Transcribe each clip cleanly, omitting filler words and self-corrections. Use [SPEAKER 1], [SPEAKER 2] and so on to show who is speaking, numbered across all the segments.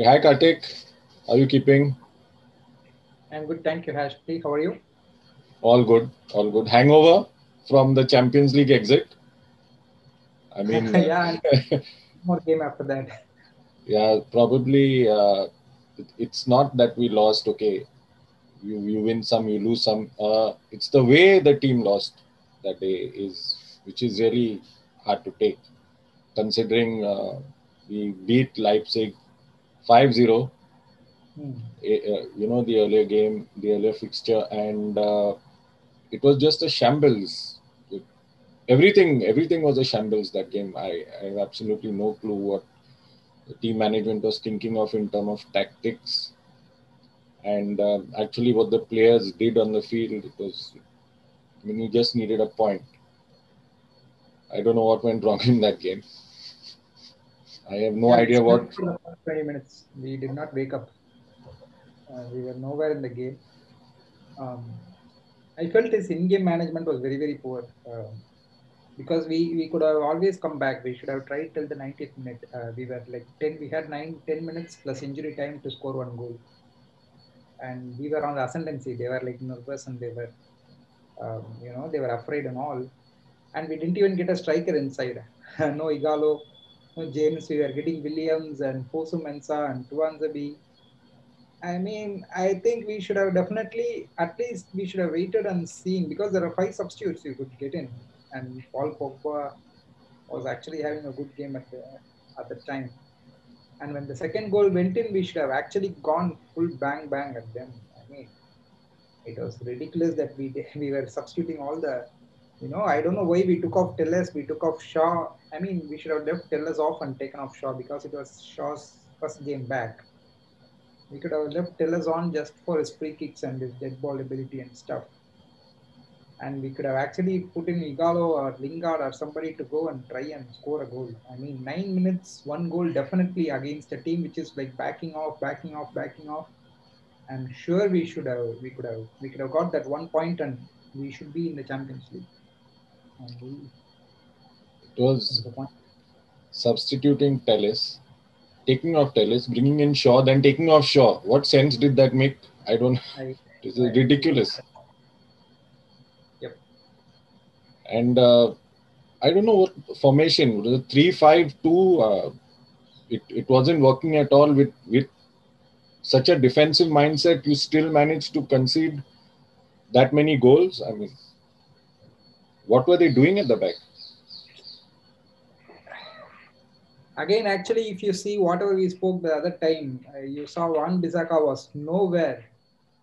[SPEAKER 1] Hi Kartik, how are you keeping?
[SPEAKER 2] I'm good, thank you, Ashley. How are you?
[SPEAKER 1] All good, all good. Hangover from the Champions League exit. I mean,
[SPEAKER 2] Yeah, and more game after that.
[SPEAKER 1] yeah, probably it's not that we lost. Okay, you win some, you lose some. It's the way the team lost that day which is really hard to take, considering we beat Leipzig 5-0.
[SPEAKER 2] Hmm.
[SPEAKER 1] The earlier game, the earlier fixture, and it was just a shambles. Everything was a shambles that game. I have absolutely no clue what the team management was thinking of in terms of tactics, and actually what the players did on the field. It was, I mean, you just needed a point. I don't know what went wrong in that game. I have no
[SPEAKER 2] Yeah, we
[SPEAKER 1] idea
[SPEAKER 2] slept
[SPEAKER 1] what.
[SPEAKER 2] for the first 20 minutes. We did not wake up. We were nowhere in the game. Um, I felt his in-game management was very, very poor because we could have always come back. We should have tried till the 90th minute. We were like 10, we had 9, 10 minutes plus injury time to score one goal. And we were on the ascendancy. They were like nervous and they were, they were afraid and all. And we didn't even get a striker inside. No Igalo, no James. We were getting Williams and Fosu Mensah and Tuanzabi. I mean, I think we should have definitely, at least we should have waited and seen because there are five substitutes you could get in, and Paul Pogba was actually having a good game at the time. And when the second goal went in, we should have actually gone full bang bang at them. I mean, it was ridiculous that we were substituting all the, I don't know why we took off Telles, we took off Shaw. I mean, we should have left Telles off and taken off Shaw because it was Shaw's first game back. We could have left Telles on just for his free kicks and his dead ball ability and stuff. And we could have actually put in Igalo or Lingard or somebody to go and try and score a goal. I mean, 9 minutes, one goal definitely against a team which is like backing off, backing off, backing off. And sure, we could have got that 1 point, and we should be in the Champions League. And we
[SPEAKER 1] It was
[SPEAKER 2] disappointed.
[SPEAKER 1] substituting Telles, taking off Telles, bringing in Shaw, then taking off Shaw. What sense did that make? I don't.
[SPEAKER 2] I,
[SPEAKER 1] This
[SPEAKER 2] I
[SPEAKER 1] is
[SPEAKER 2] really don't.
[SPEAKER 1] ridiculous.
[SPEAKER 2] Yep.
[SPEAKER 1] And I don't know what formation. Was it 3-5-2? It wasn't working at all with such a defensive mindset. You still managed to concede that many goals. I mean, what were they doing at the back?
[SPEAKER 2] Again, actually, if you see whatever we spoke the other time, you saw Van Bissaka was nowhere.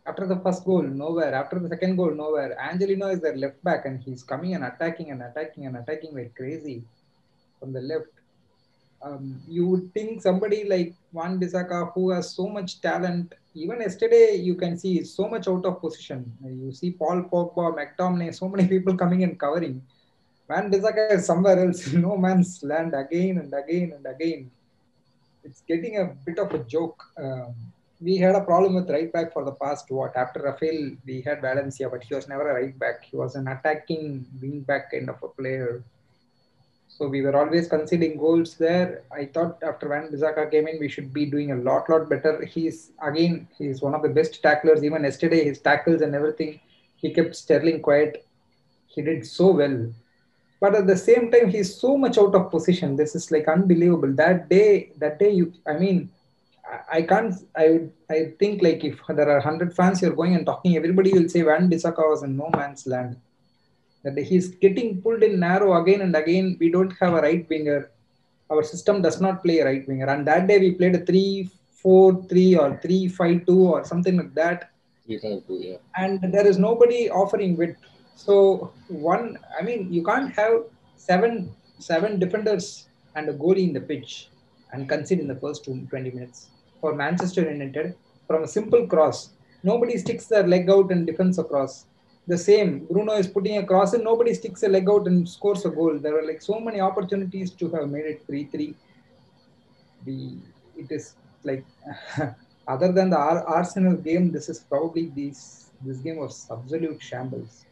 [SPEAKER 2] After the first goal, nowhere. After the second goal, nowhere. Angelino is their left back, and he's coming and attacking and attacking and attacking like crazy from the left. You would think somebody like Van Bissaka, who has so much talent, even yesterday you can see is so much out of position. You see Paul Pogba, McTominay, so many people coming and covering. Van Bissaka is somewhere else, no man's land again and again and again. It's getting a bit of a joke. We had a problem with right back for the past what after Rafael we had Valencia, but he was never a right back. He was an attacking wing back kind of a player. So we were always conceding goals there. I thought after Van Bissaka came in, we should be doing a lot better. He's one of the best tacklers. Even yesterday, his tackles and everything, he kept Sterling quiet. He did so well. But at the same time, he's so much out of position. This is like unbelievable. That day, I mean, I can't. I think like if there are 100 fans, you're going and talking, everybody will say Van Bissaka was in no man's land, that he's getting pulled in narrow again and again. We don't have a right winger. Our system does not play a right winger. And that day we played a 3-4-3 or 3-5-2 or something like that.
[SPEAKER 1] 3-5-2, yeah.
[SPEAKER 2] And there is nobody offering width. So I mean, you can't have seven defenders and a goalie in the pitch and concede in the first 20 minutes. For Manchester United, from a simple cross, nobody sticks their leg out and defends a cross. The same, Bruno is putting a cross and nobody sticks a leg out and scores a goal. There were like so many opportunities to have made it 3-3. It is like other than the Arsenal game, this is probably this game was absolute shambles.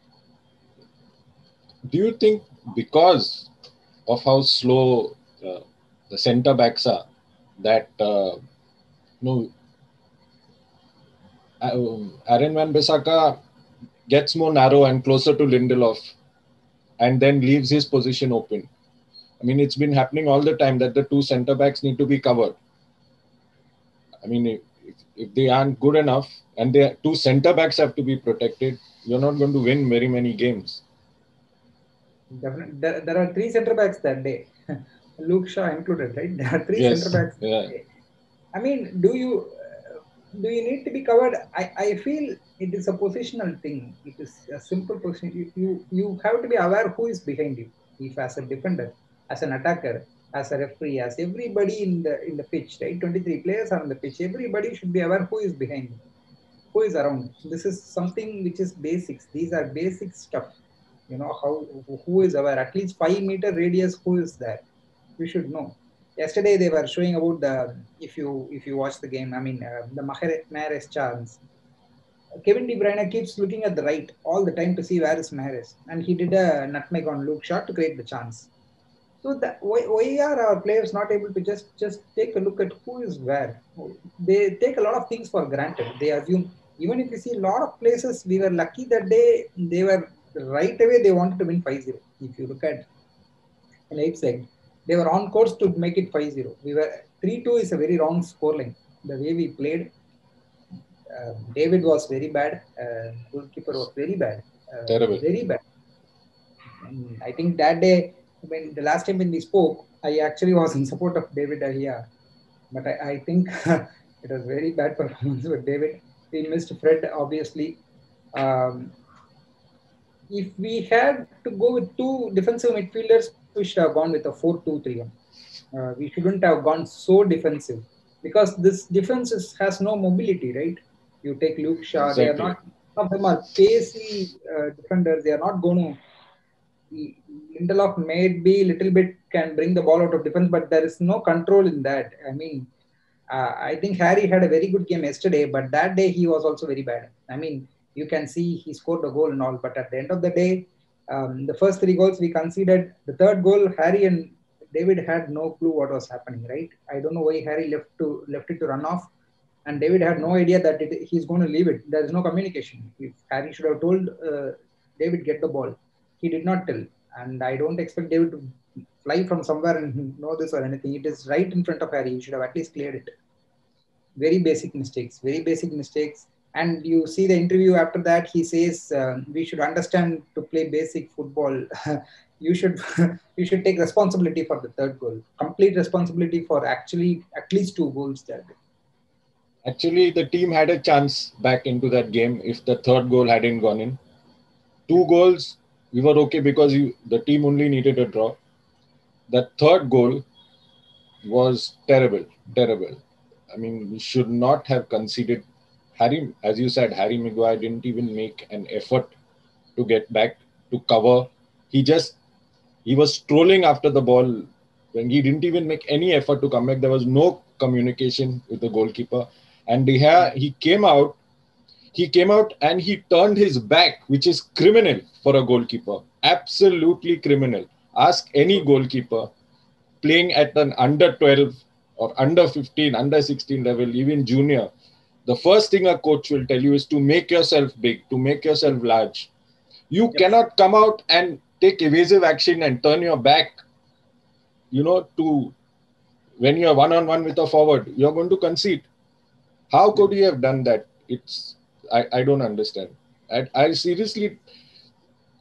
[SPEAKER 1] Do you think because of how slow the centre backs are, that No, Aaron Wan-Bissaka gets more narrow and closer to Lindelof, and then leaves his position open. I mean, it's been happening all the time that the two centre backs need to be covered. I mean, if they aren't good enough and the two centre backs have to be protected, you're not going to win very many games.
[SPEAKER 2] Definitely, there are three centre backs that day, Luke Shaw included, right? There are three centre
[SPEAKER 1] Yes.
[SPEAKER 2] backs.
[SPEAKER 1] Yeah.
[SPEAKER 2] I mean, do you need to be covered? I feel it is a positional thing. It is a simple position. You have to be aware who is behind you. If as a defender, as an attacker, as a referee, as everybody in the pitch, right? 23 players are on the pitch. Everybody should be aware who is behind him, who is around. This is something which is basics. These are basic stuff. You know how who is aware. At least 5 meter radius. Who is there? We should know. Yesterday they were showing about the if you watch the game. I mean the Mahrez chance. Kevin De Bruyne keeps looking at the right all the time to see where is Mahrez, and he did a nutmeg on Luke Shaw to create the chance. So that why are our players not able to just take a look at who is where? They take a lot of things for granted. They assume even if you see a lot of places, we were lucky that day. They were right away. They wanted to win 5-0. If you look at Leipzig, they were on course to make it 5-0. We were 3-2 is a very wrong scoreline. The way we played, David was very bad. Goalkeeper was very bad.
[SPEAKER 1] Terrible.
[SPEAKER 2] Very bad. And I think that day, when the last time when we spoke, I actually was in support of David Ahia. But I think it was very bad performance with David. We missed Fred, obviously. Um, if we had to go with two defensive midfielders, we should have gone with a 4-2-3-1. We shouldn't have gone so defensive because this defense has no mobility, right? You take Luke Shaw, they are
[SPEAKER 1] Exactly.
[SPEAKER 2] not, some of them are pacey defenders. They are not going to. Lindelof maybe little bit can bring the ball out of defense, but there is no control in that. I mean, I think Harry had a very good game yesterday, but that day he was also very bad. I mean, you can see he scored a goal and all, but at the end of the day, the first three goals we conceded. The third goal, Harry and David had no clue what was happening. Right? I don't know why Harry left it to run off, and David had no idea that he's going to leave it. There is no communication. If Harry should have told David get the ball, he did not tell, and I don't expect David to fly from somewhere and know this or anything. It is right in front of Harry. He should have at least cleared it. Very basic mistakes, very basic mistakes. And you see the interview after that, he says we should understand to play basic football. You should you should take responsibility for the third goal, complete responsibility for actually at least two goals that day.
[SPEAKER 1] Actually, the team had a chance back into that game if the third goal hadn't gone in. Two goals, we were okay because the team only needed a draw. That third goal was terrible, terrible. I mean, we should not have conceded. Harry, as you said, Harry Maguire didn't even make an effort to get back to cover. He was strolling after the ball when he didn't even make any effort to come back. There was no communication with the goalkeeper. And he came out and he turned his back, which is criminal for a goalkeeper. Absolutely criminal. Ask any goalkeeper playing at an under 12 or under 15, under 16 level, even junior. The first thing a coach will tell you is to make yourself big, to make yourself large. You cannot come out and take evasive action and turn your back, to when you're one-on-one with a forward. You're going to concede. How could you have done that? I don't understand. I seriously,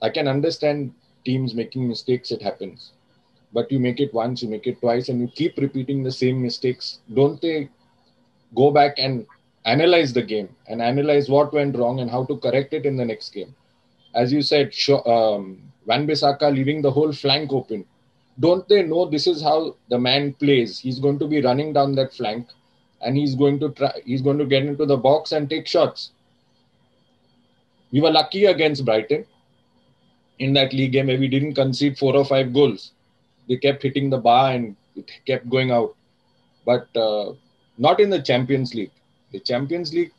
[SPEAKER 1] I can understand teams making mistakes. It happens. But you make it once, you make it twice, and you keep repeating the same mistakes. Don't they go back and analyze the game and analyze what went wrong and how to correct it in the next game? As you said, Wan-Bissaka leaving the whole flank open. Don't they know this is how the man plays? He's going to be running down that flank, and he's going to get into the box and take shots. We were lucky against Brighton in that league game where we didn't concede 4 or 5 goals. They kept hitting the bar and it kept going out. But not in the Champions League. The Champions League,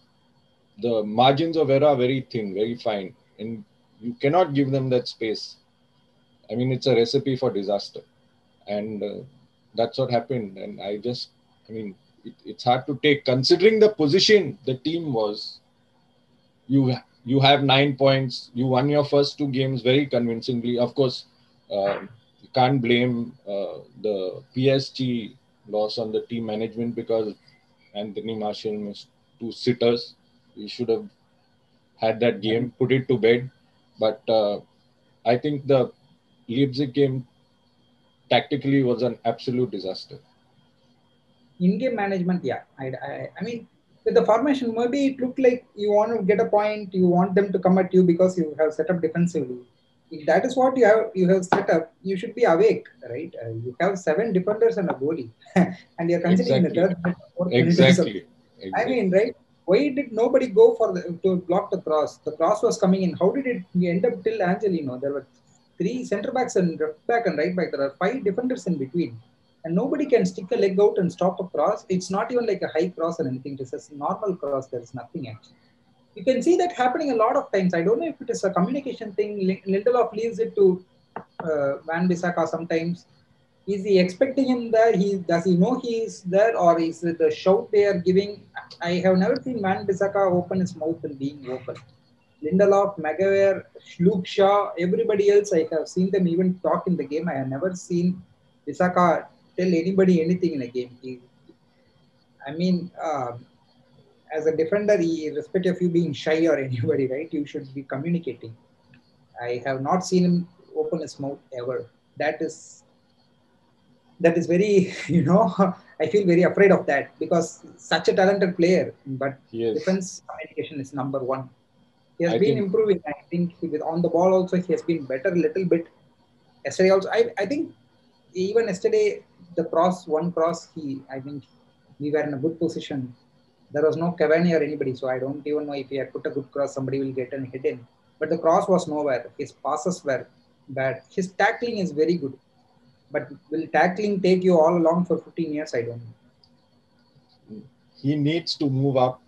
[SPEAKER 1] the margins of error are very thin, very fine. And you cannot give them that space. I mean, it's a recipe for disaster. And that's what happened. And it's hard to take considering the position the team was. You have 9 points. You won your first two games very convincingly. Of course, you can't blame the PSG loss on the team management because Anthony Martial missed two sitters. He should have had that game, put it to bed. But I think the Leipzig game tactically was an absolute disaster.
[SPEAKER 2] In-game management, yeah. I mean, with the formation, maybe it looked like you want to get a point, you want them to come at you because you have set up defensively. If that is what you have set up, you should be awake, right? You have 7 defenders and a goalie, and you're considering in the
[SPEAKER 1] Exactly.
[SPEAKER 2] third minute, fourth minute or something.
[SPEAKER 1] Exactly.
[SPEAKER 2] I
[SPEAKER 1] Exactly.
[SPEAKER 2] mean, right? Why did nobody go for to block the cross? The cross was coming in. How did it end up till Angelino? There were 3 center backs and left back and right back. There are 5 defenders in between, and nobody can stick a leg out and stop a cross. It's not even like a high cross or anything. It is a normal cross. There is nothing actually. You can see that happening a lot of times. I don't know if it is a communication thing. Lindelof leaves it to Van Bissaka sometimes. Is he expecting him there? Does he know he is there, or is it the shout they are giving? I have never seen Van Bissaka open his mouth and being vocal. Lindelof, Maguire, Luke Shaw, everybody else, I have seen them even talk in the game. I have never seen Bissaka tell anybody anything in a game. I mean, as a defender, irrespective of you being shy or anybody, right? You should be communicating. I have not seen him open his mouth ever. That is that is very, I feel very afraid of that because such a talented player, but
[SPEAKER 1] Yes.
[SPEAKER 2] defense communication is number one. He has
[SPEAKER 1] I
[SPEAKER 2] been
[SPEAKER 1] think
[SPEAKER 2] improving. I think with on the ball also he has been better a little bit. Yesterday also, I think even yesterday the one cross I think we were in a good position. There was no Cavani or anybody, so I don't even know if he had put a good cross, somebody will get an hit in. But the cross was nowhere. His passes were bad. His tackling is very good. But will tackling take you all along for 15 years? I don't know.
[SPEAKER 1] he needs to move up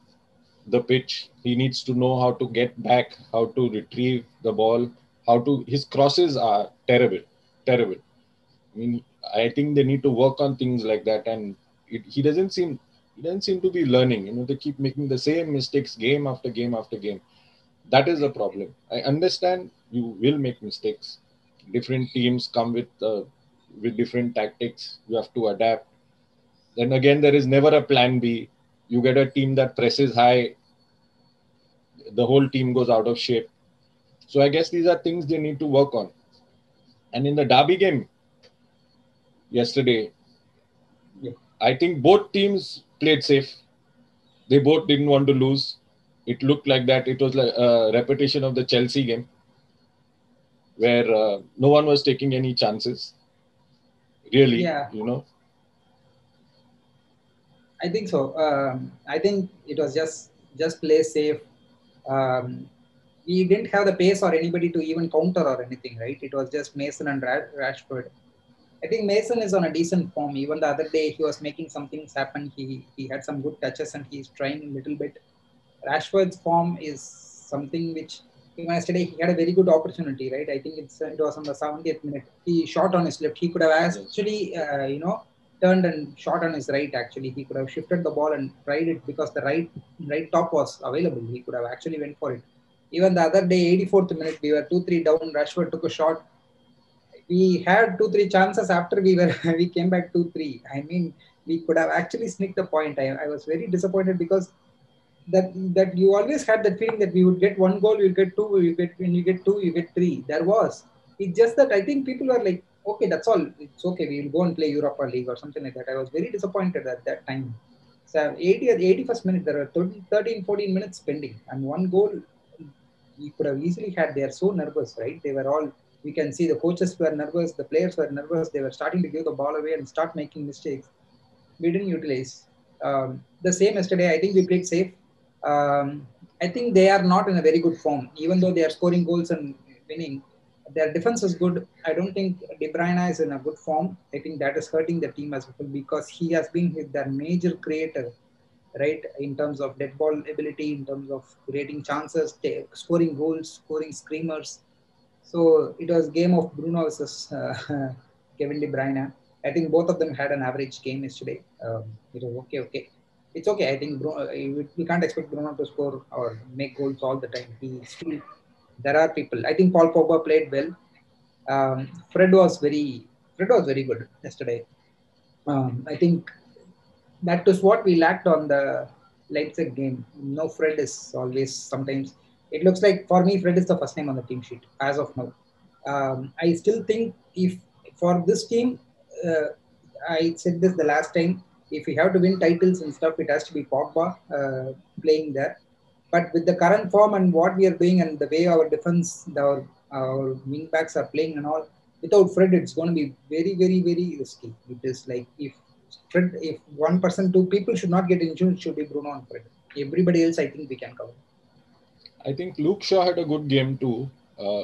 [SPEAKER 1] the pitch. He needs to know how to get back, how to retrieve the ball, how to. His crosses are terrible, terrible. I mean, I think they need to work on things like that, and he doesn't seem to be learning. They keep making the same mistakes game after game after game. That is a problem. I understand you will make mistakes. Different teams come with different tactics. You have to adapt. Then again, there is never a plan B. You get a team that presses high, the whole team goes out of shape. So I guess these are things they need to work on. And in the Derby game yesterday,
[SPEAKER 2] Yeah.
[SPEAKER 1] I think both teams played safe. They both didn't want to lose. It looked like that. It was like a repetition of the Chelsea game where no one was taking any chances. Really,
[SPEAKER 2] Yeah, I think so. I think it was just play safe. Um, we didn't have the pace or anybody to even counter or anything, right? It was just Mason and Rashford. I think Mason is on a decent form. Even the other day, he was making some things happen. He had some good touches and he's trying a little bit. Rashford's form is something which even yesterday he had a very good opportunity, right? I think it was on the 70th minute. He shot on his left. He could have actually, turned and shot on his right. Actually, he could have shifted the ball and tried it because the right top was available. He could have actually went for it. Even the other day, 84th minute, we were 2-3 down. Rashford took a shot. We had 2-3 chances after we came back 2-3. I mean, we could have actually sneaked the point. I was very disappointed because that you always had that feeling that we would get one goal, you'll get two, when you get two, you get three. There was. It's just that I think people were like, okay, that's all. It's okay. We will go and play Europa League or something like that. I was very disappointed at that time. So 80 at the 81st minute, there were 13, 14 minutes pending, and one goal we could have easily had. They are so nervous, right? They were all. We can see the coaches were nervous, the players were nervous. They were starting to give the ball away and start making mistakes. We didn't utilize. The same yesterday. I think we played safe. I think they are not in a very good form, even though they are scoring goals and winning. Their defense is good. I don't think De Bruyne is in a good form. I think that is hurting the team as well because he has been their major creator, right? In terms of dead ball ability, in terms of creating chances, scoring goals, scoring screamers. So it was game of Bruno versus Kevin De Bruyne. I think both of them had an average game yesterday. It was okay. It's okay. I think we can't expect Bruno to score or make goals all the time. He still there are people. I think Paul Pogba played well. Um, Fred was very Fred was very good yesterday. I think that is what we lacked on the Leipzig game. No, Fred is always sometimes. It looks like for me, Fred is the first name on the team sheet as of now. I still think if for this team, uh, I said this the last time. If we have to win titles and stuff, it has to be Pogba playing there. But with the current form and what we are doing and the way our defense, our wing backs are playing and all, without Fred, it's going to be very risky. It is like Fred, if one person, two people should not get injured, it should be Bruno and Fred. Everybody else, I think we can cover.
[SPEAKER 1] I think Luke Shaw had a good game too,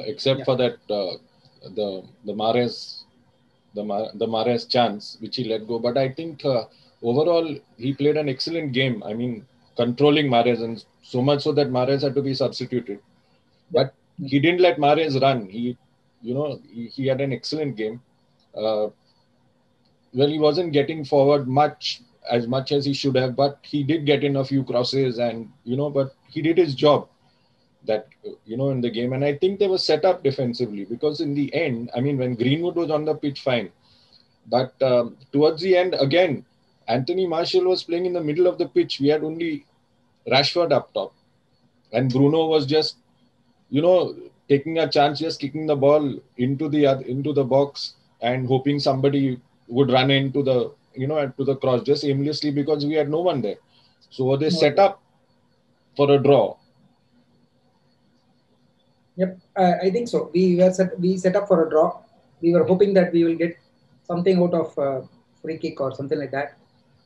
[SPEAKER 1] except for that the Mahrez the Mahrez chance which he let go. But I think overall he played an excellent game. I mean, controlling Mahrez, and so much so that Mahrez had to be substituted. But he didn't let Mahrez run. He had an excellent game. Well, he wasn't getting forward as much as he should have, but he did get in a few crosses, and but he did his job that in the game. And I think they were set up defensively, because in the end, I mean, when Greenwood was on the pitch, fine, but towards the end, again, Anthony Martial was playing in the middle of the pitch. We had only Rashford up top, and Bruno was just taking a chance, just kicking the ball into the box and hoping somebody would run into the to the cross just aimlessly, because we had no one there. So they set up for a draw.
[SPEAKER 2] Yep, I think so. We set up for a draw. We were hoping that we will get something out of free kick or something like that.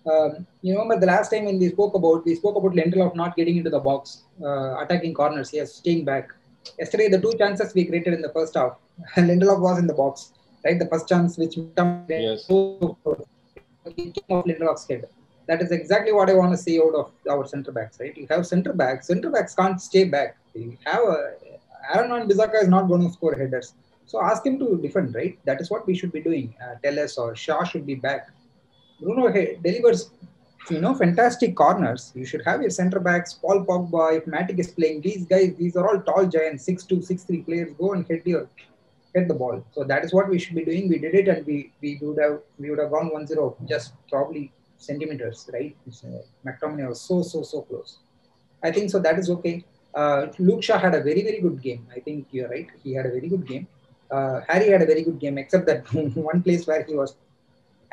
[SPEAKER 2] But the last time when we spoke about Lindelof not getting into the box, attacking corners, yes, staying back. Yesterday, the two chances we created in the first half, Lindelof was in the box, right? The first chance which
[SPEAKER 1] Yes.
[SPEAKER 2] It came off Lindelof's head. That is exactly what I want to see out of our centre backs, right? You have centre backs. Centre backs can't stay back. You have Aaron Wan-Bissaka is not going to score headers. So ask him to defend, right? That is what we should be doing. Telles or Shaw should be back. Bruno delivers, fantastic corners. You should have your centre backs, Paul Pogba, if Matic is playing. These guys, these are all tall giants, 6'2", 6'3" players. Go and hit the ball. So that is what we should be doing. We did it, and we would have gone 1-0, just probably centimeters, right? McTominay was so close. I think so. That is okay. Luke Shaw had a very good game. I think you're right. He had a very good game. Harry had a very good game, except that one place where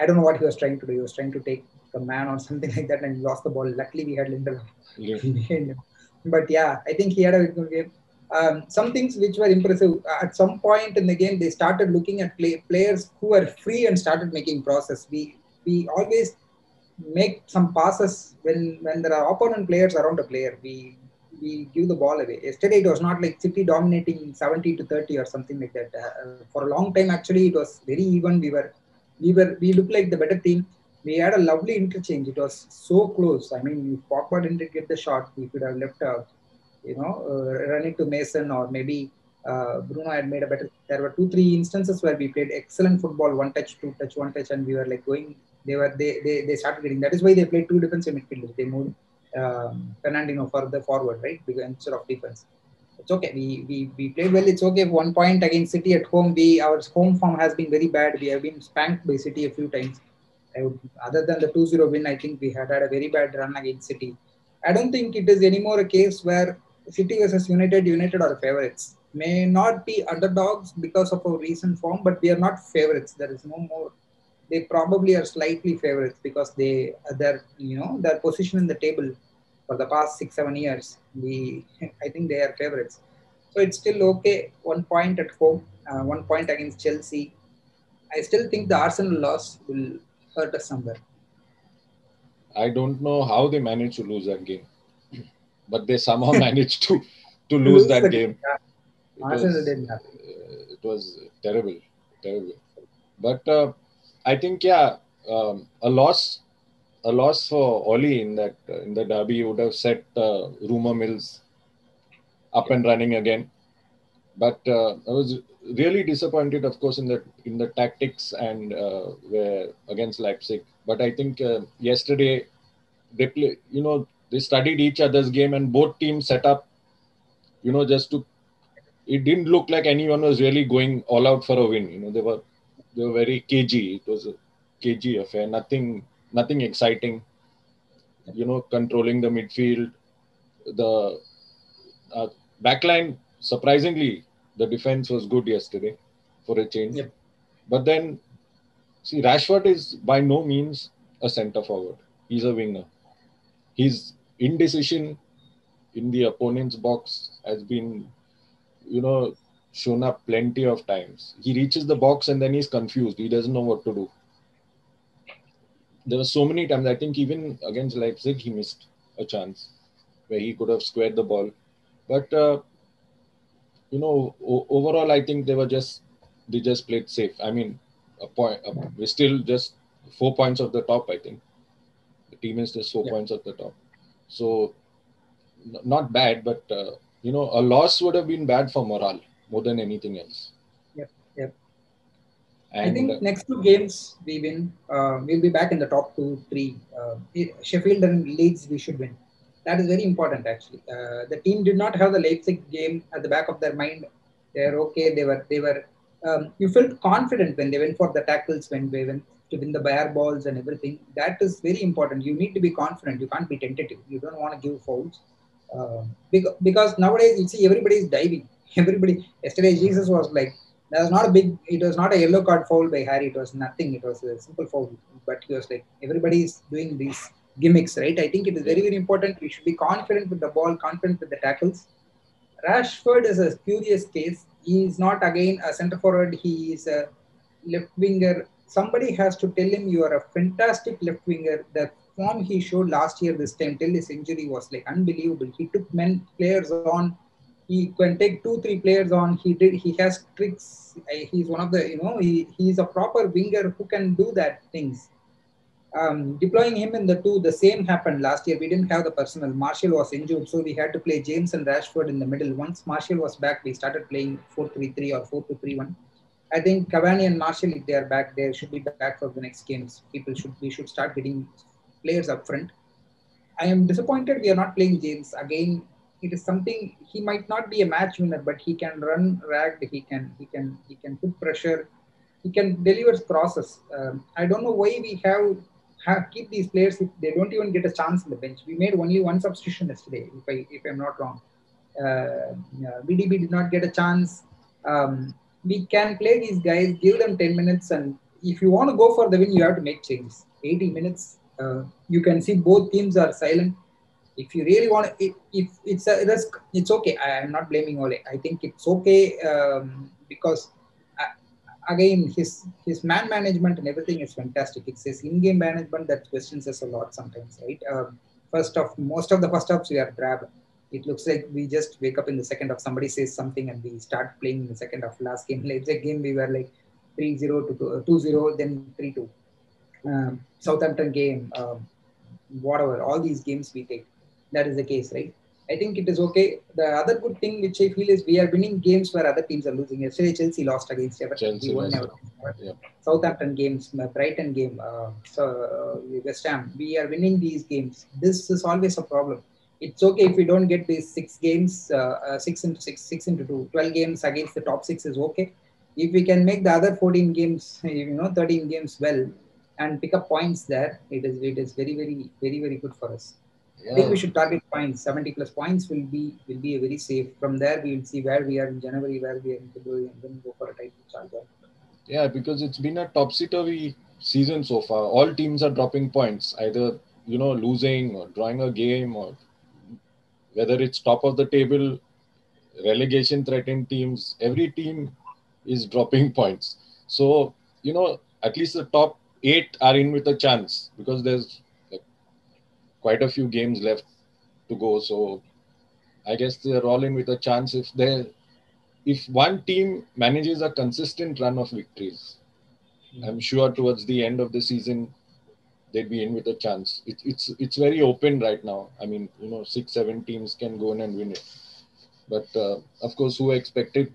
[SPEAKER 2] I don't know what he was trying to do. He was trying to take a man or something like that, and he lost the ball. Luckily, we had Lindelof. Yeah. But yeah, I think he had a very good game. Some things which were impressive. At some point in the game, they started looking at players who were free and started making crosses. We always make some passes when there are opponent players around a player. We give the ball away. Yesterday it was not like City dominating 70-30 or something like that. For a long time, actually, it was very even. We looked like the better team. We had a lovely interchange. It was so close. I mean, if Pogba didn't get the shot, we could have left run it to Mason, or maybe Bruno had made a better. There were 2-3 instances where we played excellent football, one touch, two touch, one touch, and we were like going. They started getting. That is why they played two defensive midfielders. They moved Fernandinho further forward, right, instead of defense. It's okay. We played well. It's okay. 1 point against City at home. Our home form has been very bad. We have been spanked by City a few times. Other than the 2-0 win, I think we had a very bad run against City. I don't think it is anymore a case where City versus United are favorites. May not be underdogs because of our recent form, but we are not favorites. There is no more. They probably are slightly favorites because their position in the table for the past 6-7 years. I think they are favorites. So it's still okay. 1 point at home, 1 point against Chelsea. I still think the Arsenal loss will hurt us somewhere.
[SPEAKER 1] I don't know how they managed to lose that game, but they somehow managed to lose that game. It was terrible. But I think a loss for Oli in the derby would have set rumor mills up and running again. But I was really disappointed, of course, in the tactics and where against Leipzig. But I think yesterday they play. They studied each other's game, and both teams set up. Just to. It didn't look like anyone was really going all out for a win. They were very cagey. It was a cagey affair. Nothing exciting. Controlling the midfield, the uh, backline. Surprisingly, the defense was good yesterday, for a change.
[SPEAKER 2] Yep.
[SPEAKER 1] But then, see, Rashford is by no means a centre forward. He's a winger. His indecision in the opponent's box has been, you know, shown up plenty of times. He reaches the box and then he's confused. He doesn't know what to do. There were so many times. I think even against Leipzig, he missed a chance where he could have squared the ball. But overall, I think they just played safe. I mean, we're still just 4 points of the top. I think the team is just 4 points at the top. So not bad, but a loss would have been bad for morale more than anything else.
[SPEAKER 2] Yep. Yep.
[SPEAKER 1] And
[SPEAKER 2] I think next two games we win. We'll be back in the top two, three. Sheffield and Leeds, we should win. That is very important, actually. The team did not have the Leipzig game at the back of their mind. They're okay. They were. You felt confident when they went for the tackles, when they went to win the bare balls and everything. That is very important. You need to be confident. You can't be tentative. You don't want to give fouls. Because nowadays you see everybody is diving. Everybody. Yesterday Jesus was like, that was not a big. It was not a yellow card foul by Harry. It was nothing. It was a simple foul. But he was like, everybody is doing these gimmicks, right? I think it is very, very important. We should be confident with the ball, confident with the tackles. Rashford is a curious case. He is not again a centre forward. He is a left winger. Somebody has to tell him you are a fantastic left winger. The form he showed last year, this time till his injury was like unbelievable. He took players on. He can take two, three players on. He did. He has tricks. He's one of the. He's a proper winger who can do that things. Deploying him in the two, the same happened last year. We didn't have the personnel. Martial was injured, so we had to play James and Rashford in the middle. Once Martial was back, we started playing 4-3-3 or 4-2-3-1. I think Cavani and Martial, if they are back, they should be back for the next games. We should start getting players up front. I am disappointed we are not playing James again. It is something he might not be a match winner, but he can run ragged. He can put pressure. He can deliver crosses. I don't know why we have keep these players if they don't even get a chance on the bench. We made only one substitution yesterday, if I'm not wrong. BDB did not get a chance. We can play these guys, give them 10 minutes, and if you want to go for the win, you have to make changes. 80 minutes, you can see both teams are silent. If you really want to, if it's a risk, it's okay. I am not blaming Ole. I think it's okay because again, his man management and everything is fantastic. It's his in-game management that questions us a lot sometimes, right? Most of the first halves we are drab. It looks like we just wake up in the second half. Somebody says something and we start playing in the second half. Last game, Leipzig game, we were like 3-0 to 2-0, then 3-2. Southampton game, whatever. All these games we take. That is the case, right? I think it is okay. The other good thing which I feel is we are winning games where other teams are losing. Yesterday, Chelsea lost against Everton.
[SPEAKER 1] Chelsea
[SPEAKER 2] We won
[SPEAKER 1] was
[SPEAKER 2] Everton.
[SPEAKER 1] yeah.
[SPEAKER 2] Southampton games, Brighton game, West Ham. We are winning these games. This is always a problem. It's okay if we don't get these 6 games, 6 into 6, 6 into 2, 12 games against the top six is okay. If we can make the other 14 games, 13 games well, and pick up points there, it is very, very, very, very good for us. I think we should target points. 70 plus points will be a very safe. From there, we will see where we are in January, where we are in February, and then go for a title charge.
[SPEAKER 1] Yeah, because it's been a topsy-turvy season so far. All teams are dropping points, either losing or drawing a game, or whether it's top of the table, relegation threatened teams. Every team is dropping points. So at least the top 8 are in with a chance because there's quite a few games left to go. So I guess they're all in with a chance if one team manages a consistent run of victories. I'm sure towards the end of the season they'd be in with a chance. It's very open right now. I mean, 6-7 teams can go in and win it. But of course, who expected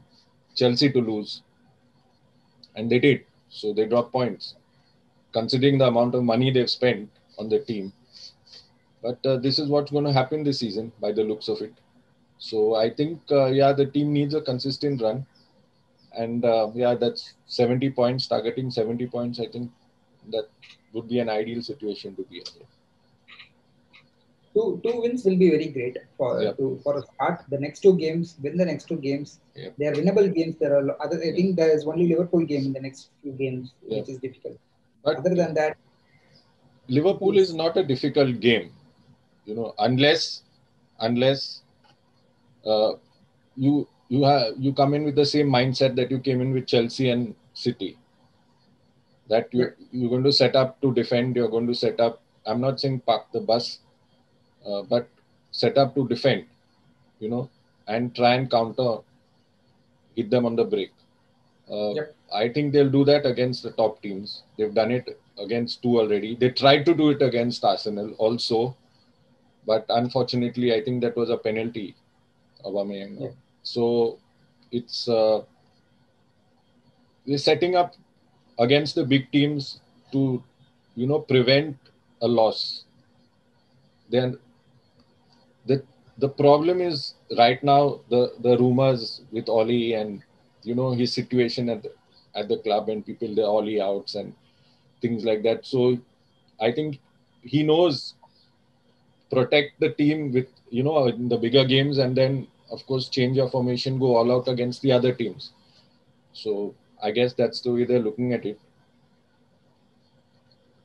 [SPEAKER 1] Chelsea to lose, and they did. So they dropped points, considering the amount of money they've spent on the team. But this is what's going to happen this season, by the looks of it. So I think, yeah, the team needs a consistent run, and yeah, that's 70 points. Targeting 70 points, I think that would be an ideal situation to be in.
[SPEAKER 2] Two wins will be very great
[SPEAKER 1] Yep.
[SPEAKER 2] for a start. The next two games, win the next two games.
[SPEAKER 1] Yep.
[SPEAKER 2] They are winnable games. There are other. I think there is only Liverpool game in the next few games,
[SPEAKER 1] Yep.
[SPEAKER 2] which is difficult.
[SPEAKER 1] But
[SPEAKER 2] other than that,
[SPEAKER 1] Liverpool is not a difficult game, unless you come in with the same mindset that you came in with Chelsea and City. That you're going to set up to defend. You're going to set up. I'm not saying park the bus, but set up to defend. And try and counter, hit them on the break. I think they'll do that against the top teams. They've done it against two already. They tried to do it against Arsenal also, but unfortunately, I think that was a penalty. Aubameyang.
[SPEAKER 2] Yeah.
[SPEAKER 1] So it's we're setting up against the big teams to prevent a loss. Then the problem is right now the rumors with Oli and his situation at the club, and people, the Oli outs and things like that. So I think he knows protect the team with in the bigger games, and then of course change your formation, go all out against the other teams. So I guess that's the way they're looking at it.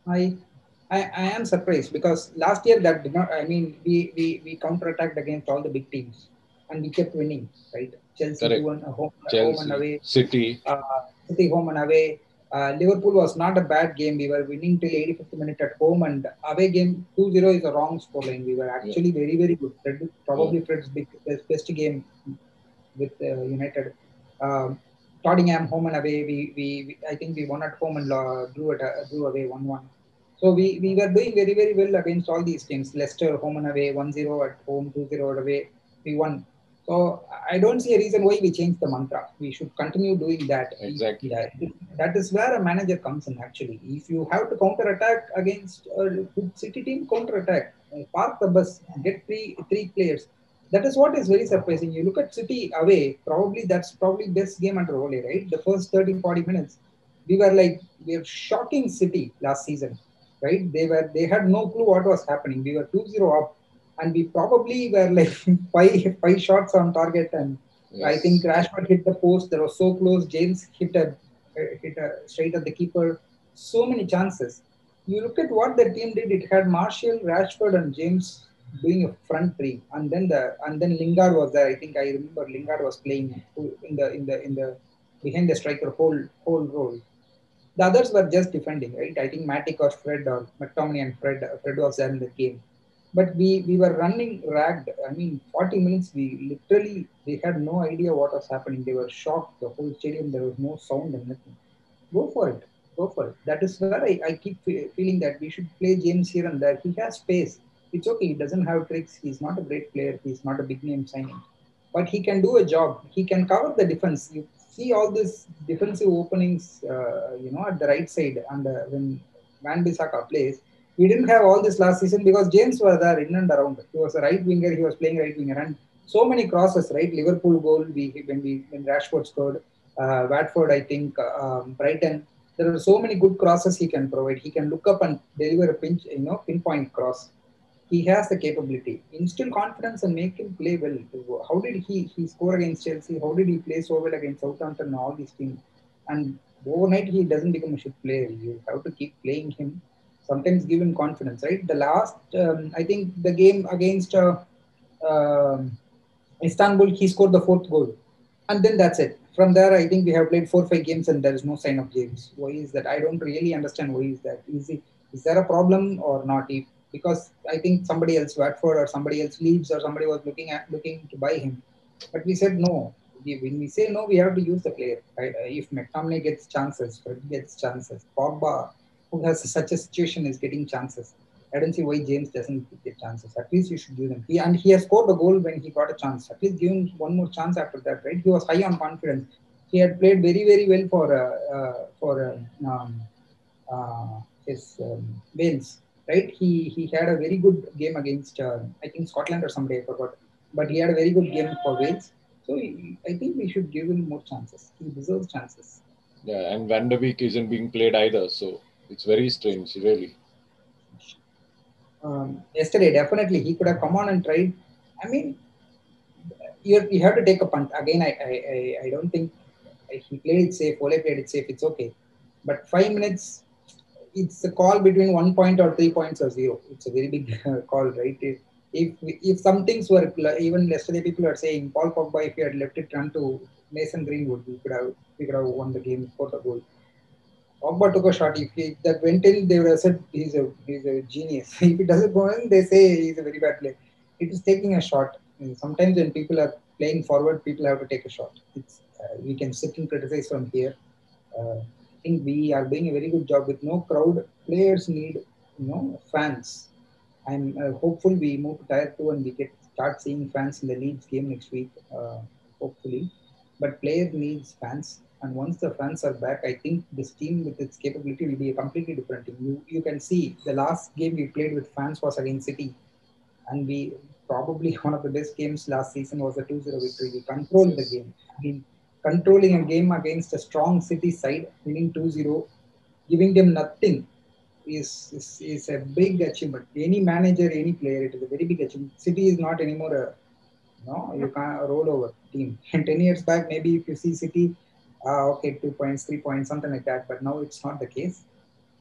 [SPEAKER 2] I am surprised because last year that did not. I mean, we counterattacked against all the big teams and we kept winning, right? Chelsea 2-1 home and away.
[SPEAKER 1] City
[SPEAKER 2] home and away. Liverpool was not a bad game. We were winning till 85th minute at home, and away game 2-0 is a wrong scoreline. We were actually very, very good. Probably Fred's best game with United. Tottenham home and away. We I think we won at home and drew away 1-1. So we were doing very, very well against all these teams. Leicester home and away, 1-0 at home, 2-0 away. We won. So I don't see a reason why we changed the mantra. We should continue doing that.
[SPEAKER 1] Exactly.
[SPEAKER 2] That is where a manager comes in actually. If you have to counter-attack against a good City team, counter-attack. Park the bus, get three players. That is what is very surprising. You look at City away, that's probably best game under Ole, right? The first 30-40 minutes, we were shocking City last season, right? They had no clue what was happening. We were 2-0 up, and we probably were like five shots on target, and I think Rashford hit the post. That was so close. James hit a straight at the keeper. So many chances. You look at what the team did. It had Martial, Rashford, and James doing a front three, and then Lingard was there. I think I remember Lingard was playing in the behind the striker whole role. The others were just defending, right? I think Matic or Fred or McTominay and Fred was there in the game. But we were running ragged. I mean, 40 minutes, they had no idea what was happening. They were shocked. The whole stadium, there was no sound and nothing. Go for it. That is where I keep feeling that we should play James here and there. He has space. It's okay. He doesn't have tricks. He's not a great player. He's not a big name signing. But he can do a job. He can cover the defense. You see all these defensive openings, at the right side. And when Van Bissaka plays, we didn't have all this last season because James was there in and around. He was a right winger. He was playing right winger. And so many crosses, right? Liverpool goal, when Rashford scored. Watford, I think, Brighton. There are so many good crosses he can provide. He can look up and deliver a pinpoint cross. He has the capability. Instill confidence and make him play well. How did he score against Chelsea? How did he play so well against Southampton and all these teams? And overnight he doesn't become a shit player. You have to keep playing him. Sometimes give him confidence, right? The last, I think the game against Istanbul, he scored the fourth goal. And then that's it. From there, I think we have played 4-5 games and there is no sign of James. Why is that? I don't really understand why is that. Is there a problem or not? Because I think somebody else, Watford or somebody else, Leeds or somebody was looking to buy him. But we said no. When we say no, we have to use the player. Right? If McTominay gets chances, Fred gets chances, Pogba, who has such a situation, is getting chances. I don't see why James doesn't get chances. At least you should give them. He has scored a goal when he got a chance. At least give him one more chance after that, right? He was high on confidence. He had played very very well for his Wales, right? He had a very good game against I think Scotland or somebody, I forgot, but he had a very good game for Wales. So I think we should give him more chances. He deserves chances.
[SPEAKER 1] Yeah, and Van der Beek isn't being played either, so it's very strange, really.
[SPEAKER 2] Yesterday, definitely he could have come on and tried. I mean, you have to take a punt again. I don't think he played it safe. Ole played it safe. It's okay, but 5 minutes. It's a call between 1 point or 3 points or zero. It's a very big call, right? If some things were even yesterday, people are saying Paul Pogba, if he had left it run to Mason Greenwood, we could have won the game, scored a goal. Pogba took a shot. If that went in, they would have said he's a genius. If it doesn't go in, they say he's a very bad player. It is taking a shot. And sometimes when people are playing forward, people have to take a shot. We can sit and criticize from here. I think we are doing a very good job with no crowd. Players need fans. I'm hopeful we move to tier two and we get start seeing fans in the Leeds game next week. Hopefully, but player needs fans, and once the fans are back, I think this team with its capability will be a completely different team. You can see the last game we played with fans was against City, and we probably one of the best games last season was a 2-0 victory. We controlled the
[SPEAKER 1] Yes.
[SPEAKER 2] game. I mean, controlling a game against a strong City side, winning 2-0, giving them nothing is a big achievement. Any manager, any player, it is a very big achievement. City is not anymore a you can't roll over team. And 10 years back, maybe if you see City, okay, 2 points, 3 points, something like that. But now it's not the case.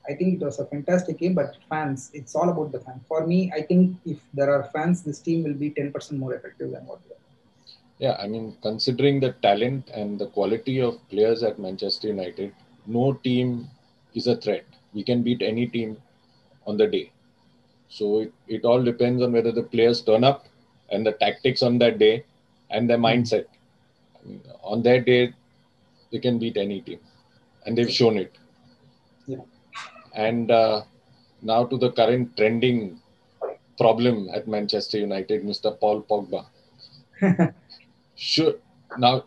[SPEAKER 2] I think it was a fantastic game, but fans, it's all about the fans. For me, I think if there are fans, this team will be 10% more effective than what they are.
[SPEAKER 1] Yeah, I mean, considering the talent and the quality of players at Manchester United, no team is a threat. We can beat any team on the day. So it all depends on whether the players turn up and the tactics on that day and their
[SPEAKER 2] Mm.
[SPEAKER 1] mindset. I mean, on that day, they can beat any team, and they've
[SPEAKER 2] Yes.
[SPEAKER 1] shown it.
[SPEAKER 2] Yeah.
[SPEAKER 1] And now to the current trending problem at Manchester United, Mr. Paul Pogba. Sure. Now,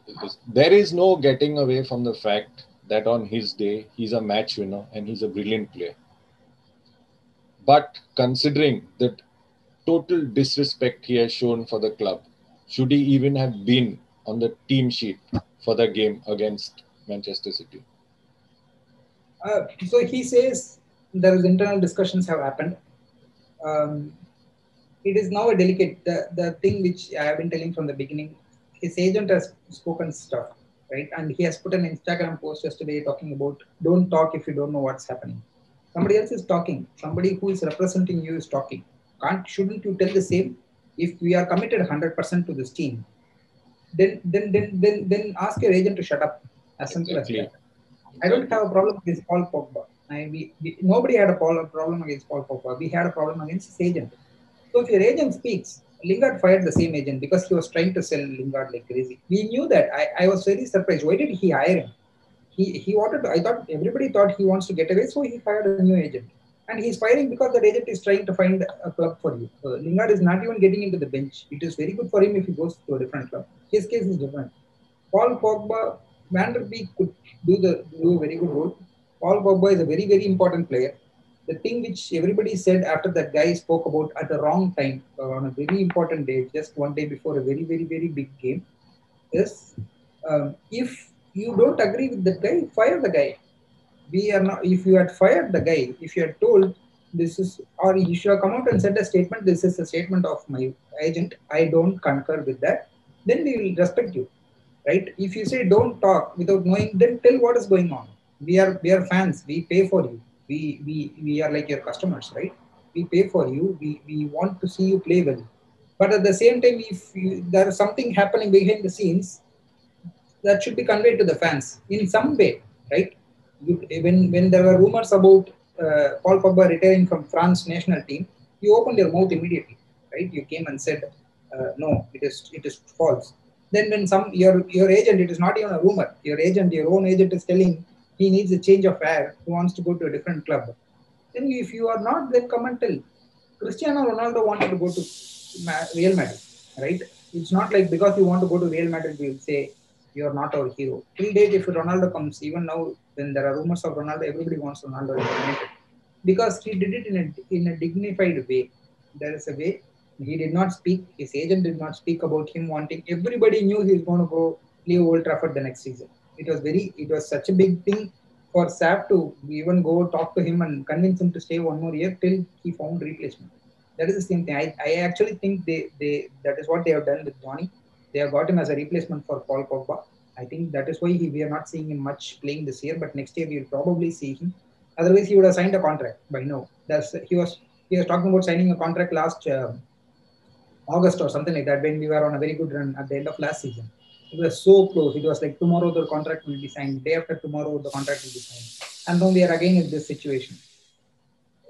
[SPEAKER 1] there is no getting away from the fact that on his day, he's a match winner and he's a brilliant player. But considering the total disrespect he has shown for the club, should he even have been on the team sheet for the game against Manchester City?
[SPEAKER 2] So he says there is internal discussions have happened. Um, it is now a delicate the thing which I have been telling from the beginning. His agent has spoken stuff, right? And he has put an Instagram post yesterday talking about don't talk if you don't know what's happening. Somebody else is talking. Somebody who is representing you is talking. Can't shouldn't you tell the same? If we are committed 100% to this team, then ask your agent to shut up. As simple as
[SPEAKER 1] Exactly.
[SPEAKER 2] that. I don't
[SPEAKER 1] Exactly.
[SPEAKER 2] have a problem against Paul Pogba. Nobody had a problem against Paul Pogba. We had a problem against his agent. So if your agent speaks, Lingard fired the same agent because he was trying to sell Lingard like crazy. We knew that. I was very surprised. Why did he hire him? He wanted to, I thought everybody thought he wants to get away, so he fired a new agent. And he's firing because that agent is trying to find a club for you. Lingard is not even getting into the bench. It is very good for him if he goes to a different club. His case is different. Paul Pogba, Van der Beek could do a very good role. Paul Pogba is a very very important player. The thing which everybody said after that guy spoke about at the wrong time on a very important day, just one day before a very very very big game, is if you don't agree with the guy, fire the guy. We are not. If you had fired the guy, if you had told this is, or you should have come out and said a statement. This is a statement of my agent. I don't concur with that. Then we will respect you, right? If you say don't talk without knowing, then tell what is going on. We are fans. We pay for you. We are like your customers, right? We pay for you. We want to see you play well. But at the same time, if there is something happening behind the scenes, that should be conveyed to the fans in some way, right? When there were rumors about Paul Pogba retiring from France national team, you opened your mouth immediately, right? You came and said, no, it is false. Then when your agent, it is not even a rumor, your own agent is telling he needs a change of air, he wants to go to a different club. Then if you are not, then come and tell. Cristiano Ronaldo wanted to go to Real Madrid, right? It's not like because you want to go to Real Madrid, we will say. You are not our hero. Till date, if Ronaldo comes, even now when there are rumors of Ronaldo, everybody wants Ronaldo in United because he did it in a dignified way. There is a way. He did not speak. His agent did not speak about him wanting. Everybody knew he was going to go leave Old Trafford the next season. It was such a big thing for Sap to even go talk to him and convince him to stay one more year till he found replacement. That is the same thing. I actually think they that is what they have done with Johnny. They have got him as a replacement for Paul Pogba. I think that is why we are not seeing him much playing this year, but next year we will probably see him. Otherwise, he would have signed a contract by now. He was talking about signing a contract last August or something like that when we were on a very good run at the end of last season. It was so close. It was like tomorrow the contract will be signed, day after tomorrow the contract will be signed, and now we are again in this situation.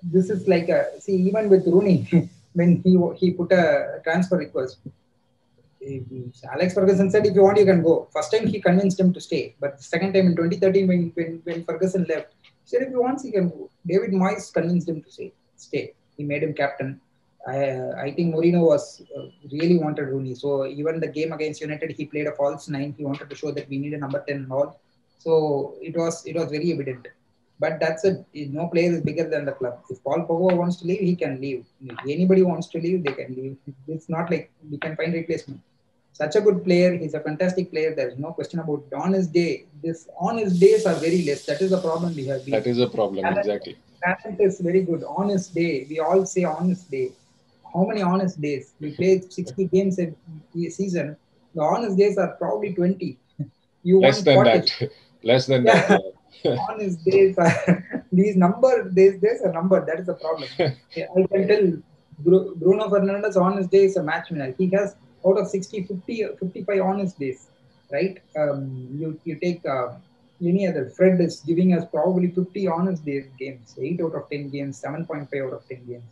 [SPEAKER 2] This is like a see even with Rooney when he put a transfer request. Alex Ferguson said, if you want, you can go. First time he convinced him to stay. But the second time in 2013, when Ferguson left, he said, if he wants, he can go. David Moyes convinced him to stay. He made him captain. I think Mourinho was really wanted Rooney. So even the game against United, he played a false nine. He wanted to show that we need a number 10 and all. So it was very evident. But that's it. No player is bigger than the club. If Paul Pogba wants to leave, he can leave. If anybody wants to leave, they can leave. It's not like we can find replacement. Such a good player. He's a fantastic player. There's no question about it. On his day. On his days are very less. That is the problem we have.
[SPEAKER 1] That is a problem,
[SPEAKER 2] talent,
[SPEAKER 1] exactly.
[SPEAKER 2] talent is very good. On his day, we all say on his day. How many honest days? We played 60 games a season. The honest days are probably 20. You
[SPEAKER 1] Less
[SPEAKER 2] won
[SPEAKER 1] than
[SPEAKER 2] 40.
[SPEAKER 1] that. Less than
[SPEAKER 2] Yeah.
[SPEAKER 1] that. Yeah.
[SPEAKER 2] Honest days are these number. There's a number. That is a problem. I can tell Bruno Fernandes on his day is a match winner. He has out of 60, 50, 55 honest days, right? You take any other. Fred is giving us probably 50 honest days games, 8 out of 10 games, 7.5 out of 10 games.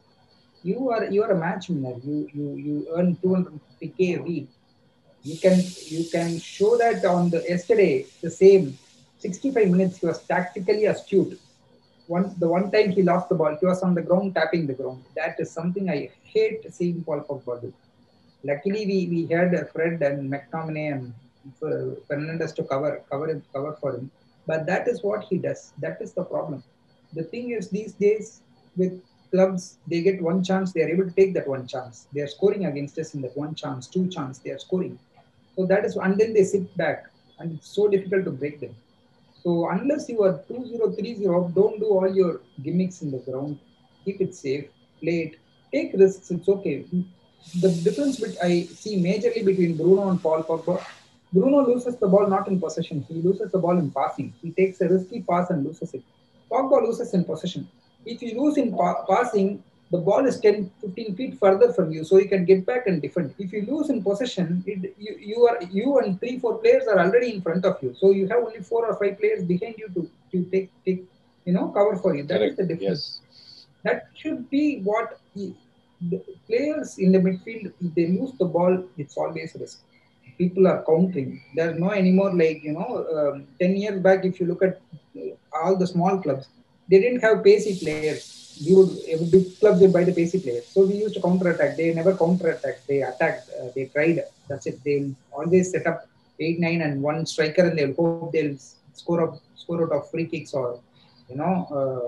[SPEAKER 2] You are a match winner. You earn 250K a week. You can show that on the yesterday the same 65 minutes he was tactically astute. The one time he lost the ball, he was on the ground tapping the ground. That is something I hate seeing Paul Pogba do. Luckily, we had Fred and McTominay and Fernandez to cover for him. But that is what he does. That is the problem. The thing is, these days with clubs, they get one chance, they are able to take that one chance. They are scoring against us in that one chance, two chance, they are scoring. So that is, and then they sit back, and it's so difficult to break them. So unless you are 2-0, 3-0, don't do all your gimmicks in the ground. Keep it safe, play it, take risks. It's okay. The difference I see majorly between Bruno and Paul Pogba, Bruno loses the ball not in possession. He loses the ball in passing. He takes a risky pass and loses it. Pogba loses in possession. If you lose in passing, the ball is 10, 15 feet further from you, so you can get back and defend. If you lose in possession, you and 3-4 players are already in front of you, so you have only 4 or 5 players behind you to take cover for you. That is
[SPEAKER 1] Correct.
[SPEAKER 2] the difference.
[SPEAKER 1] Yes.
[SPEAKER 2] That should be what the players in the midfield. If they lose the ball, it's always risk. People are countering. There's no anymore like 10 years back. If you look at all the small clubs, they didn't have pacey players. Big clubs would buy the pacey players. So we used to counter attack. They never counter attacked. They attacked. They tried. That's it. They always set up 8, 9, and one striker, and they'll hope they'll score out of free kicks or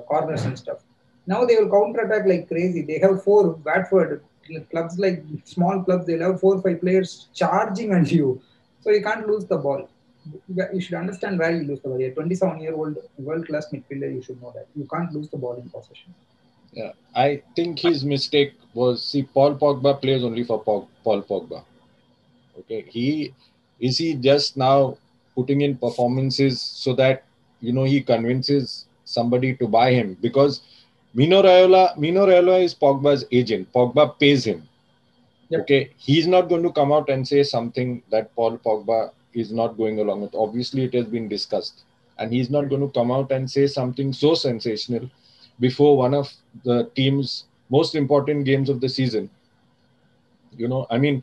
[SPEAKER 2] corners and stuff. Now they will counter attack like crazy. They have 4 Watford clubs, like small clubs. They'll have 4 or 5 players charging at you, so you can't lose the ball. You should understand where you lose the ball. You're a 27-year-old world-class midfielder. You should know that you can't lose the ball in possession.
[SPEAKER 1] Yeah, I think his mistake was, see, Paul Pogba plays only for Paul Pogba. Okay, he just now putting in performances so that he convinces somebody to buy him, because Mino Raiola is Pogba's agent. Pogba pays him.
[SPEAKER 2] Yep.
[SPEAKER 1] Okay, he's not going to come out and say something that Paul Pogba is not going along with. Obviously, it has been discussed, and he's not going to come out and say something so sensational before one of the team's most important games of the season. I mean,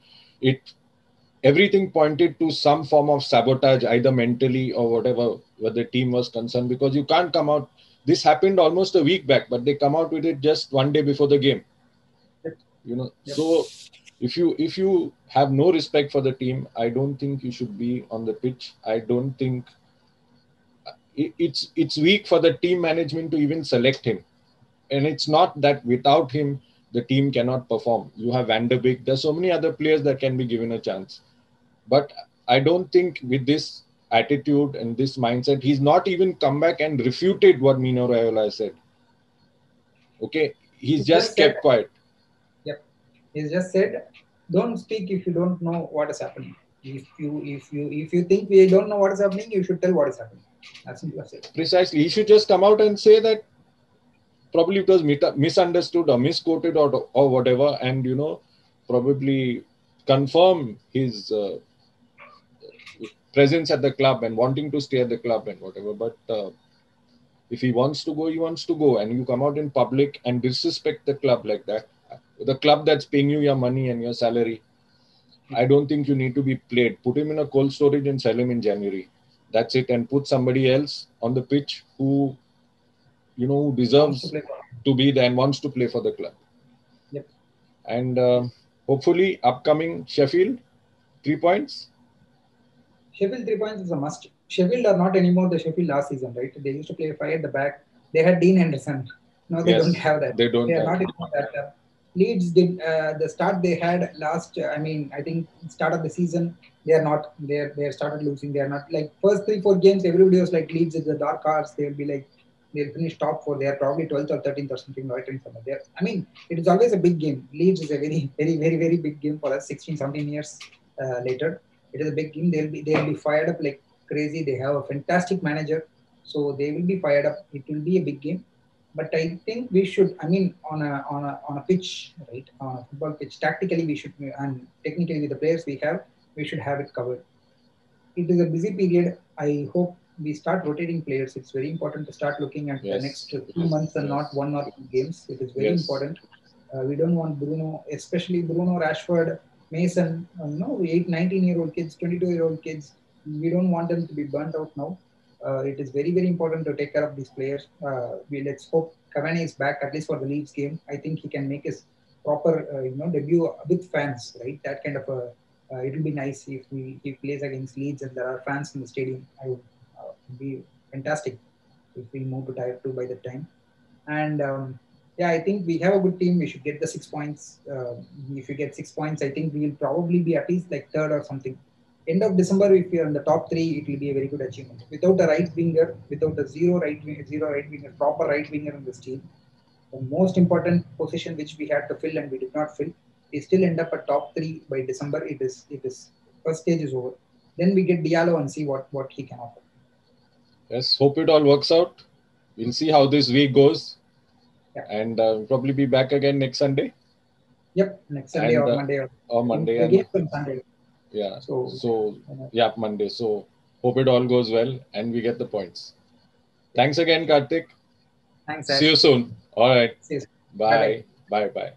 [SPEAKER 1] everything pointed to some form of sabotage, either mentally or whatever, where the team was concerned, because you can't come out. This happened almost a week back, but they come out with it just one day before the game.
[SPEAKER 2] Yep.
[SPEAKER 1] So If you have no respect for the team, I don't think you should be on the pitch. I don't think it's weak for the team management to even select him. And it's not that without him the team cannot perform. You have Van der Beek. There's so many other players that can be given a chance. But I don't think with this attitude and this mindset, he's not even come back and refuted what Mino Raiola said. Okay, he's just kept quiet.
[SPEAKER 2] Yep, he's just said, "Don't speak if you don't know what is happening. If you think we don't know what is happening, you should tell what is happening." That's what you have said.
[SPEAKER 1] Precisely, he should just come out and say that probably it was misunderstood or misquoted or whatever, and probably confirm his presence at the club and wanting to stay at the club and whatever. But if he wants to go, he wants to go, and you come out in public and disrespect the club like that, the club that's paying you your money and your salary, I don't think you need to be played. Put him in a cold storage and sell him in January. That's it, and put somebody else on the pitch who deserves to be there and wants to play for the club.
[SPEAKER 2] Yep.
[SPEAKER 1] And hopefully, upcoming Sheffield, 3 points.
[SPEAKER 2] Sheffield 3 points is a must. Sheffield are not anymore the Sheffield last season, right? They used to play 5 at the back. They had Dean Henderson. No, they don't have that.
[SPEAKER 1] They don't.
[SPEAKER 2] They are not anymore that. Leeds did the start they had last. I think start of the season they are not. They started losing. They are not like first 3-4 games. Everybody was like Leeds is the dark horse. They will be like they'll finish top 4. They are probably 12th or 13th or something right in somewhere there. It is always a big game. Leeds is a very very very very big game for us. 16-17 years later, it is a big game. They'll be fired up like crazy. They have a fantastic manager, so they will be fired up. It will be a big game. But I think we should, on a pitch, right, on a football pitch, tactically we should, and technically with the players we have, we should have it covered. It is a busy period. I hope we start rotating players. It's very important to start looking at the next 2 months and not 1 or 2 games. It is very important. We don't want Bruno, especially Bruno, Rashford, Mason, 19-year-old kids, 22-year-old kids. We don't want them to be burnt out now. It is very, very important to take care of these players. Let's hope Cavani is back, at least for the Leeds game. I think he can make his proper, debut with fans, right? That kind of it will be nice if he plays against Leeds and there are fans in the stadium. It would be fantastic if we move to Tier 2 by that time. And I think we have a good team. We should get the 6 points. If we get 6 points, I think we will probably be at least like third or something. End of December, if we are in the top 3, it will be a very good achievement. Without a right winger, without a zero right winger, proper right winger in this team, the most important position which we had to fill and we did not fill, we still end up at top 3 by December. It is first stage is over. Then we get Diallo and see what he can offer.
[SPEAKER 1] Yes, hope it all works out. We'll see how this week goes. Yeah. And probably be back again next Sunday.
[SPEAKER 2] Yep, next Sunday or Monday.
[SPEAKER 1] Or Monday.
[SPEAKER 2] Again on Sunday.
[SPEAKER 1] Yeah. So Monday. So hope it all goes well and we get the points. Thanks again, Karthik.
[SPEAKER 2] Thanks.
[SPEAKER 1] See you soon. All right.
[SPEAKER 2] See you soon.
[SPEAKER 1] Bye. Bye.